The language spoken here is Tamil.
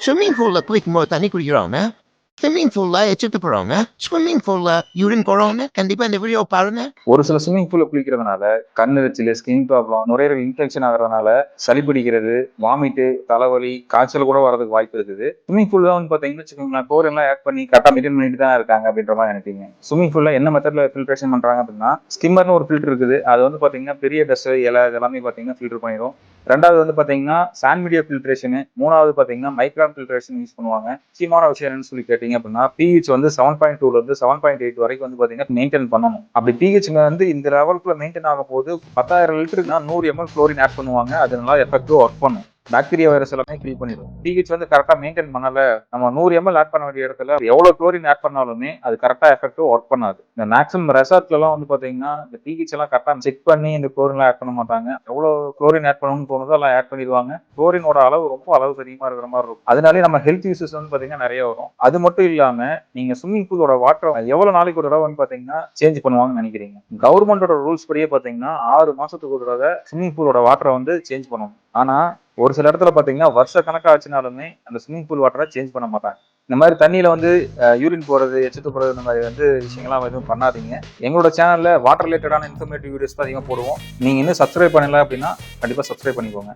ஸ்விம்மிங் பூல்ல குளிக்கும்போது தண்ணி குடிக்கிறவங்க, ஸ்விம்மிங் பூல்ல எச்சிட்டு போறவங்க, ஸ்விம்மிங் பூல்ல யூரின் போறவங்க கண்டிப்பா இந்த வீடியோ பாருங்க. ஒரு சில ஸ்விம்மிங் பூல்ல குளிக்கிறதுனால கண் எரிச்சல், ஸ்கின் ப்ராப்ளம், நுரையீரல் இன்ஃபெக்ஷன் ஆகிறதுனால சளி பிடிக்கிறது, வாமிட்டு, தலைவலி, காய்ச்சல் கூட வரதுக்கு வாய்ப்பு இருக்குது. ஸ்விம்மிங் பூல் தான் வந்து பாத்தீங்கன்னா வச்சுக்கோங்களேன், குளோரின் எல்லாம் ஆட் பண்ணி கரெக்டா மெயின்டைன் பண்ணிட்டு தான் இருக்காங்க அப்படின்ற மாதிரி நினைப்பீங்க. ஸ்விம்மிங் பூல்ல என்ன மெத்தட்ல ஃபில்ட்ரேஷன் பண்றாங்க அப்படின்னா, ஸ்கிம்மர்னு ஒரு ஃபில்டர் இருக்குது. அது வந்து பாத்தீங்கன்னா பெரிய டஸ்ட், இலை இதெல்லாமே பாத்தீங்கன்னா ஃபில்டர் பண்ணிடும். ரெண்டாவது வந்து பாத்தீங்கன்னா சாண்ட் மீடியா ஃபில்ட்ரேஷன், மூணாவது பாத்தீங்கன்னா மைக்ரான் ஃபில்ட்ரேஷன் யூஸ் பண்ணுவாங்க. முக்கியமான விஷயம் என்னன்னு சொல்லி கேட்டீங்க அப்படின்னா, pH வந்து 7.2ல இருந்து 7.8 வரைக்கும் வந்து பாத்தீங்கன்னா மெயின்டைன் பண்ணணும். அப்படி pH வந்து இந்த லெவலுக்குள்ள மெயின்டைன் ஆகும் போது 10,000 லிட்டருக்கு 100 ml குளோரின் ஆட் பண்ணுவாங்க. அது நல்லா எஃபெக்டிவா ஒர்க் பண்ணும். பாக்டீரியா வைரஸ் எல்லாமே கில் பண்ணிடும். pH வந்து கரெக்டா மெயின்டைன் பண்ணல, நம்ம 100 ml ஆட் பண்ண வேண்டிய இடத்துல எவ்வளவு குளோரின் ஆட் பண்ணாலுமே அது கரெக்டா எஃபெக்டிவா ஒர்க் பண்ணாது. இந்த மேக்ஸிமம் ரெசார்ட்ல எல்லாம் வந்து பாத்தீங்கன்னா இந்த pH எல்லாம் கரெக்டா செக் பண்ணி இந்த குளோரின் ஆட் பண்ண மாட்டாங்க. எவ்வளவு குளோரின் ஆட் பண்ணணும்னு தோணுதோ எல்லாம் ஆட் பண்ணிடுவாங்க. குளோரினோட அளவு ரொம்ப அளவு அதிகமா இருக்கிற மாதிரி இருக்கும். அதனாலே நம்ம ஹெல்த் இஷ்யூஸ் வந்து பாத்தீங்கன்னா நிறைய வரும். அது மட்டும் இல்லாம நீங்க ஸ்விம்மிங் பூலோட வாட்டர் எவ்வளவு நாளைக்கு ஒரு தடவை வந்து பாத்தீங்கன்னா சேஞ்ச் பண்ணுவாங்கன்னு நினைக்கிறீங்க? கவர்மெண்டோட ரூல்ஸ் படியே பாத்தீங்கன்னா 6 மாசத்துக்கு ஒரு தடவை ஸ்விம்மிங் பூலோட வாட்டரை வந்து சேஞ்ச் பண்ணணும். ஆனா ஒரு சில இடத்துல பாத்தீங்கன்னா வருஷ கணக்கா ஆச்சுனாலுமே அந்த ஸ்விம்மிங் பூல் வாட்டரை சேஞ்ச் பண்ண மாட்டாங்க. இந்த மாதிரி தண்ணியில வந்து யூரின் போறது, எச்சத்து போறது, இந்த மாதிரி வந்து விஷயங்கள்லாம் எதுவும் பண்ணாதீங்க. எங்களோட சேனல்ல வாட்டர் ரிலேட்டடான இன்ஃபர்மேட்டிவ் வீடியோஸ் தான் அதிகமாக போடுவோம். நீங்க இன்னும் சப்ஸ்கிரைப் பண்ணல அப்படின்னா கண்டிப்பா சப்ஸ்கிரைப் பண்ணிக்கோங்க.